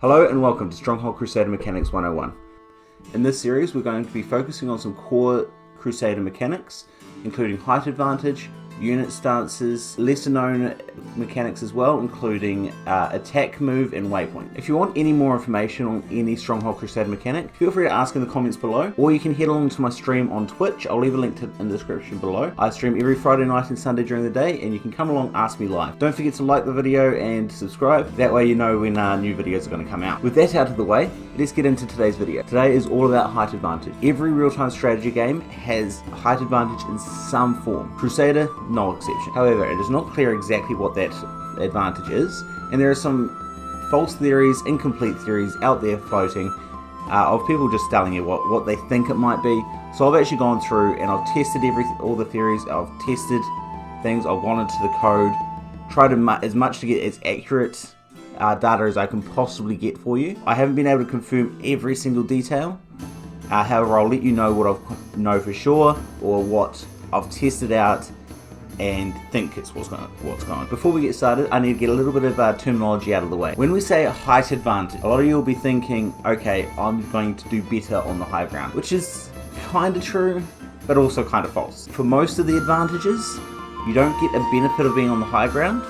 Hello and welcome to Stronghold Crusader Mechanics 101. In this series we're going to be focusing on some core Crusader mechanics, including height advantage, unit stances, lesser known mechanics as well, including attack move and waypoint. If you want any more information on any Stronghold Crusader mechanic, feel free to ask in the comments below, or you can head along to my stream on Twitch. I'll leave a link in the description below. I stream every Friday night and Sunday during the day, and you can come along and ask me live. Don't forget to like the video and subscribe, that way you know when new videos are going to come out. With that out of the way, let's get into today's video. Today is all about height advantage. Every real-time strategy game has height advantage in some form. Crusader, no exception. However, it is not clear exactly what that advantage is, and there are some false theories, incomplete theories out there floating of people just telling you what they think it might be. So I've actually gone through and I've tested all the theories. I've tested things. I've gone into the code, tried as much to get as accurate data as I can possibly get for you. I haven't been able to confirm every single detail. However, I'll let you know what I know for sure, or what I've tested out and think it's what's going on. Before we get started, I need to get a little bit of terminology out of the way. When we say height advantage, a lot of you will be thinking, okay, I'm going to do better on the high ground, which is kind of true, but also kind of false. For most of the advantages, you don't get a benefit of being on the high ground,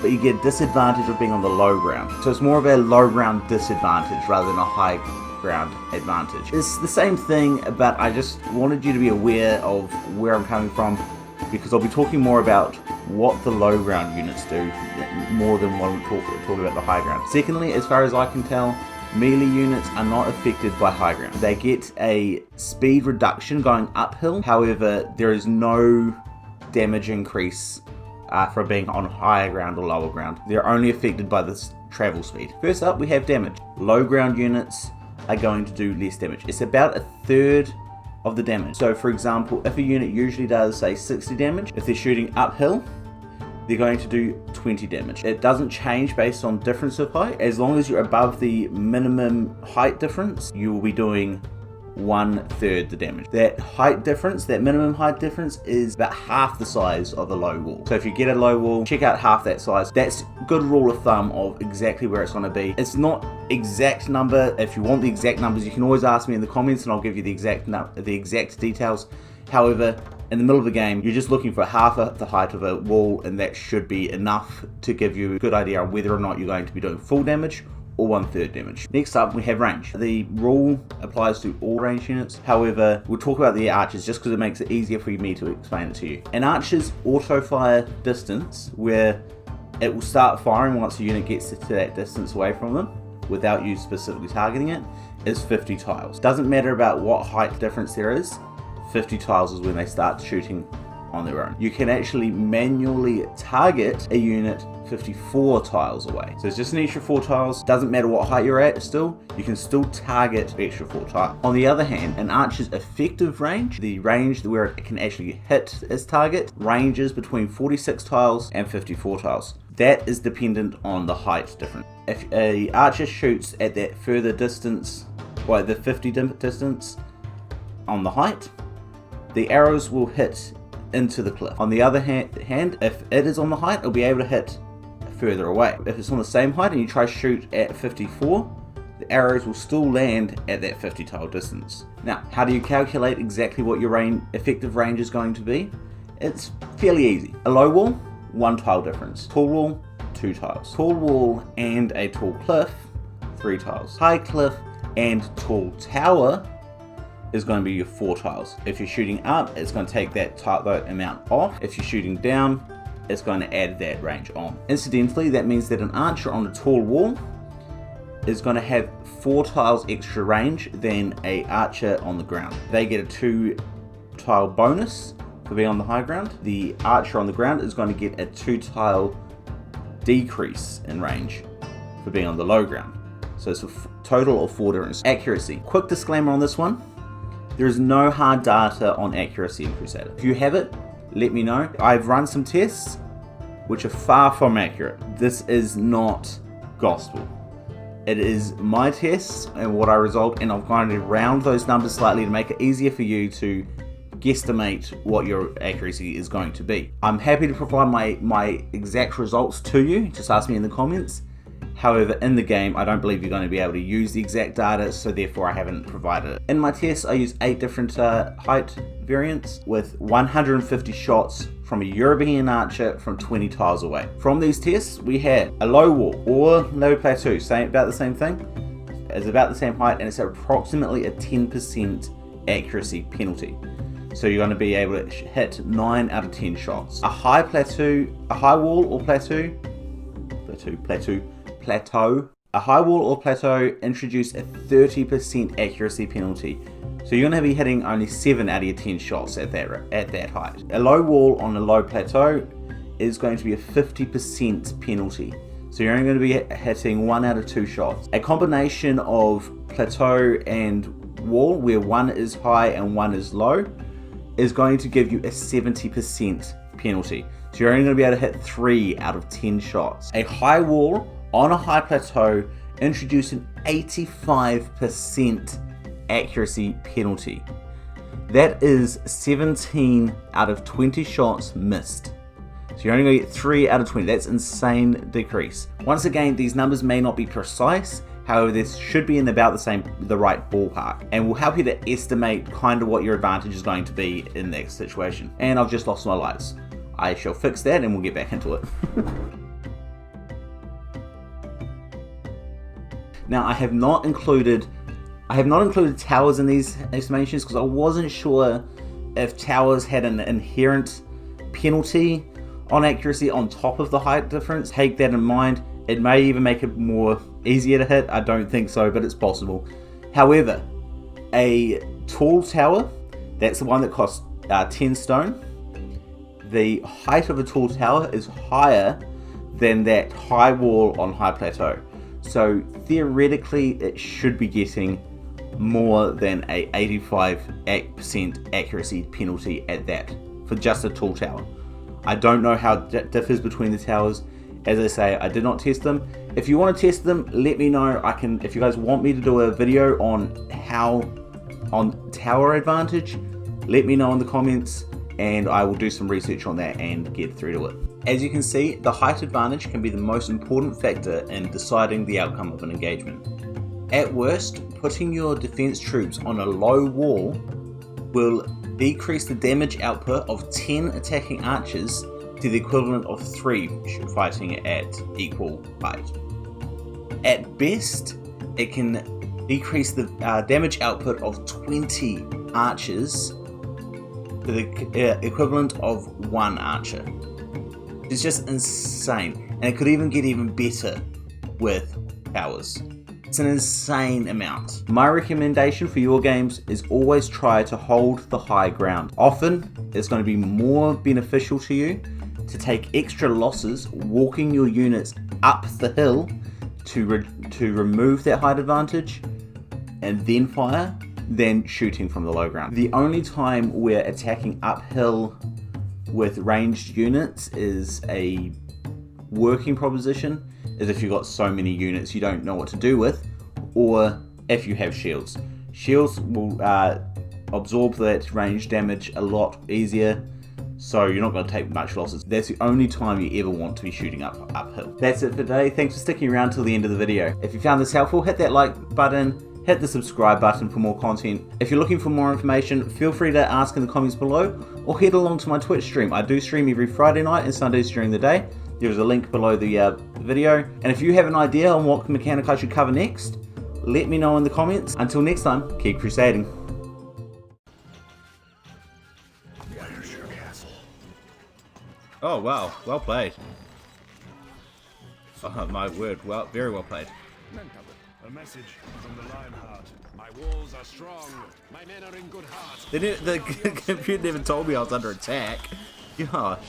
but you get a disadvantage of being on the low ground. So it's more of a low ground disadvantage rather than a high ground advantage. It's the same thing, but I just wanted you to be aware of where I'm coming from, because I'll be talking more about what the low ground units do more than what I'm talking about the high ground. Secondly, as far as I can tell, melee units are not affected by high ground. They get a speed reduction going uphill, however there is no damage increase for being on higher ground or lower ground. They're only affected by this travel speed. First up, we have damage. Low ground units are going to do less damage. It's about a third of the damage. So for example, if a unit usually does say 60 damage, if they're shooting uphill, they're going to do 20 damage. It doesn't change based on difference of height. As long as you're above the minimum height difference, you will be doing 1/3 the damage. That height difference, that minimum height difference, is about half the size of a low wall. So if you get a low wall, check out half that size. That's a good rule of thumb of exactly where it's going to be. It's not exact number. If you want the exact numbers, you can always ask me in the comments and I'll give you the exact details. However, in the middle of the game, you're just looking for half of the height of a wall, and that should be enough to give you a good idea of whether or not you're going to be doing full damage or 1/3 damage. Next up, we have range. The rule applies to all range units. However, we'll talk about the archers just because it makes it easier for me to explain it to you. An archer's auto fire distance, where it will start firing once a unit gets to that distance away from them without you specifically targeting it, is 50 tiles. Doesn't matter about what height difference there is, 50 tiles is when they start shooting on their own. You can actually manually target a unit 54 tiles away. So it's just an extra 4 tiles. Doesn't matter what height you're at, you can still target the extra 4 tiles. On the other hand, an archer's effective range, the range where it can actually hit its target, ranges between 46 tiles and 54 tiles. That is dependent on the height difference. If a archer shoots at that further distance, or the 50 distance on the height, the arrows will hit into the cliff. On the other hand, if it is on the height, it'll be able to hit further away. If it's on the same height and you try to shoot at 54, the arrows will still land at that 50 tile distance. Now, how do you calculate exactly what your effective range is going to be? It's fairly easy. A low wall, 1 tile difference. Tall wall, 2 tiles. Tall wall and a tall cliff, 3 tiles. High cliff and tall tower is going to be your 4 tiles. If you're shooting up, it's going to take that amount off. If you're shooting down, it's going to add that range on. Incidentally, that means that an archer on a tall wall is going to have 4 tiles extra range than a archer on the ground. They get a 2 tile bonus for being on the high ground. The archer on the ground is going to get a 2 tile decrease in range for being on the low ground. So it's a total of 4 different. Accuracy. Quick disclaimer on this one. There is no hard data on accuracy in Crusader. If you have it, let me know. I've run some tests which are far from accurate. This is not gospel. It is my tests and what I result, and I've gone to round those numbers slightly to make it easier for you to guesstimate what your accuracy is going to be. I'm happy to provide my exact results to you. Just ask me in the comments. However, in the game, I don't believe you're going to be able to use the exact data, so therefore I haven't provided it. In my tests, I used 8 different height variants with 150 shots from a European archer from 20 tiles away. From these tests, we had a low wall or low plateau, about the same thing. It's about the same height, and it's approximately a 10% accuracy penalty. So you're going to be able to hit 9 out of 10 shots. A high wall or plateau. A high wall or plateau introduced a 30% accuracy penalty. So you're going to be hitting only 7 out of your 10 shots at that height. A low wall on a low plateau is going to be a 50% penalty. So you're only going to be hitting 1 out of 2 shots. A combination of plateau and wall, where one is high and one is low, is going to give you a 70% penalty. So you're only going to be able to hit 3 out of 10 shots. A high wall on a high plateau introduced an 85% accuracy penalty. That is 17 out of 20 shots missed. So you're only going to get 3 out of 20. That's insane decrease. Once again, these numbers may not be precise. However, this should be in about the right ballpark, and will help you to estimate kind of what your advantage is going to be in that situation. And I've just lost my lights. I shall fix that and we'll get back into it. Now, I have not included towers in these estimations because I wasn't sure if towers had an inherent penalty on accuracy on top of the height difference. Take that in mind. It may even make it more easier to hit. I don't think so, but it's possible. However, a tall tower, that's the one that costs 10 stone. The height of a tall tower is higher than that high wall on high plateau. So theoretically, it should be getting more than a 85% accuracy penalty at that for just a tall tower. I don't know how it differs between the towers. As I say, I did not test them. If you want to test them, let me know. If you guys want me to do a video on tower advantage, let me know in the comments and I will do some research on that and get through to it. As you can see, the height advantage can be the most important factor in deciding the outcome of an engagement. At worst, putting your defense troops on a low wall will decrease the damage output of 10 attacking archers to the equivalent of 3 fighting at equal height. At best, it can decrease the damage output of 20 archers to the equivalent of 1 archer. It's just insane, and it could even get even better with towers. It's an insane amount. My recommendation for your games is always try to hold the high ground. Often, it's going to be more beneficial to you to take extra losses walking your units up the hill to remove that height advantage and then fire than shooting from the low ground. The only time where attacking uphill with ranged units is a working proposition is if you've got so many units you don't know what to do with, or if you have shields. Shields will absorb that range damage a lot easier, so you're not going to take much losses. That's the only time you ever want to be shooting uphill. That's it for today. Thanks for sticking around till the end of the video. If you found this helpful, hit that like button, hit the subscribe button for more content. If you're looking for more information, feel free to ask in the comments below, or head along to my Twitch stream. I do stream every Friday night and Sundays during the day. There's a link below the video. And if you have an idea on what mechanic I should cover next, let me know in the comments. Until next time, keep crusading. Oh wow, well played. Oh my word, well, very well played. A message from the Lionheart. My walls are strong. My men are in good heart. The computer never told me I was under attack. Gosh.